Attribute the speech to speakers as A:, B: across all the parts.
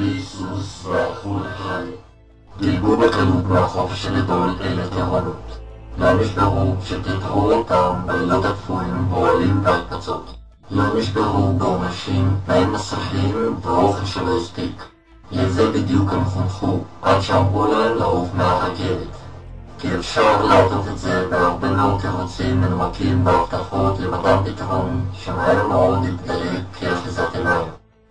A: בלי סוס והלכו לקרב. דילגו בקלות מהחופש הגדול אל הטירונות. לא נשברו שתתרו אותם בלילות אפויים, באוהלים והקפצות. לא נשברו בעונשים, תנאים מסריחים ואוכל שלא הספיק. לזה בדיוק הם חונכו, עד שאמרו להם לעוף מהרכבת. כי אפשר לעטוף את זה בהרבה מאוד תירוצים מנומקים בהבטחות למתן פתרון שמהר מאוד יתגלה כאחיזת עיניים.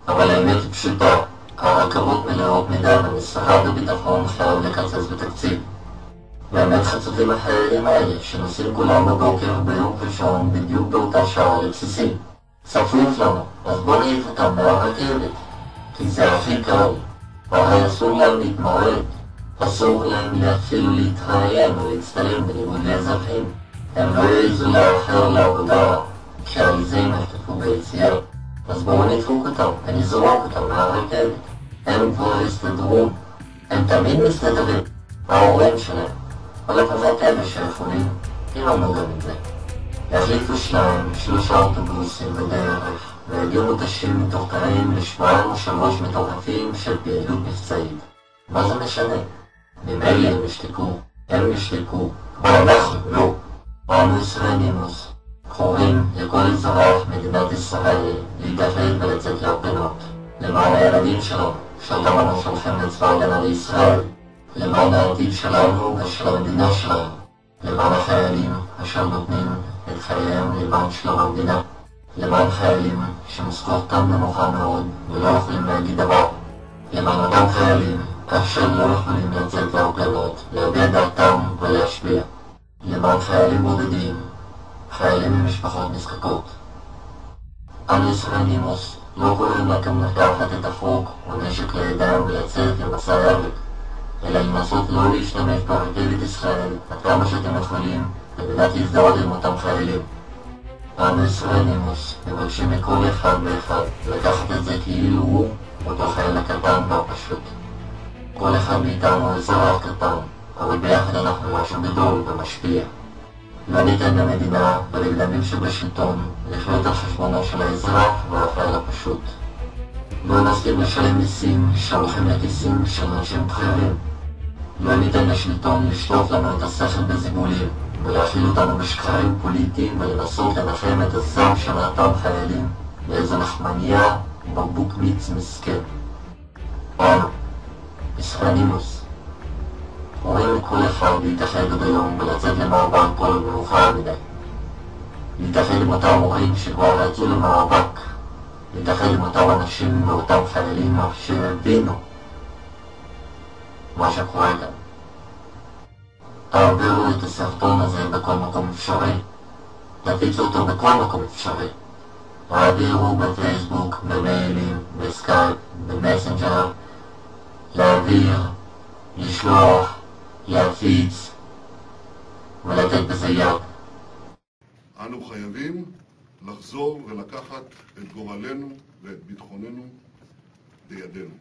A: אבל האמת היא פשוטה, הרכבות מלאות מדי ומשרד הביטחון חייב לקצץ בתקציב. באמת חצופים החיילים האלה שנוסעים כולם בבוקר ביום ראשון בדיוק באותה שעה לבסיסים. צפוף לנו, אז בוא נעיף אותם מהרכבת, כי זה הכי קל. הרי אסור להם להתמרד, אסור להם אפילו להתראיין או להצטלם בניגוד לאזרחים. הם לא יעזו לאחר לעבודה, כי על זה הם יחטפו ביציאה. אז בואו נדפוק אותם ונזרוק אותם מהרכבת. הם כבר יסתדרו, הם תמיד מסתדרים, ההורים שלהם. הלקוחות אלה שיכולים, תרמנו גם את זה. יחליפו 2-3 אוטובוסים בדרך, והגיעו מותשים מתוך תאים ל2 או 3 מטורפים של פעילות מבצעית. מה זה משנה? ממילא הם ישתיקו, אבל אנחנו לא. אנו ישראלימוס, קוראים לכל אזרח מדינת ישראל להתאחד ולצאת להפגנות. למען הילדים שלנו, שאותם אנו שולחים לצבא הגנה לישראל. למען העתיד שלנו ושל המדינה שלנו. למען החיילים אשר נותנים את חייהם למען שלום המדינה. למען חיילים שמשכורתם נמוכה מאוד ולא יכולים להגיד דבר. למען אותם חיילים אשר לא יכולים לצאת להפגנות, להביע דעתם ולהשפיע. למען חיילים בודדים, חיילים ממשפחות נזקקות. אנו ישראלימוס לא קוראים לכם לקחת את החוק או נשק לידיים ולצאת למסע ירק, אלא לנסות לא להשתמש ברכבת ישראל עד כמה שאתם יכולים במדינת להזדהות עם אותם חיילים. אנו ישראלימוס מבקשים מכל אחד ואחד לקחת את זה כאילו הוא אותו חייל הקטן והפשוט. כל אחד מאיתנו אזרח קטן, אבל ביחד אנחנו משהו גדול ומשפיע. לא ניתן למדינה ולגדמים שבשלטון לחיות על חשבונו של האזרח והחייל הפשוט. לא נסכים לשלם מיסים שהולכים לכיסים של אנשים בכירים. לא ניתן לשלטון לשטוף לנו את השכל בזיבולים ולהכיל אותנו בשקרים פוליטיים ולנסות לנחם את הזעם של אותם חיילים באיזו נחמניה ובקבוק מיץ מסכן. אנו, ישראלימוס, קוראים לכל אחד להתאחד ביום ולצאת למאבק כל מאוחר מדי. להתאחד עם אותם הורים שכבר יצאו למאבק. להתאחד עם אותם אנשים ואותם חיילים שהבינו מה שקורה כאן. תעבירו את הסרטון הזה בכל מקום אפשרי. תפיצו אותו בכל מקום אפשרי. תעבירו בפייסבוק, במיילים, בסקייפ, במסנג'ר. להעביר, לשלוח, להפיץ ולתת בזה יד.
B: אנו חייבים לחזור ולקחת את גורלנו ואת ביטחוננו בידינו.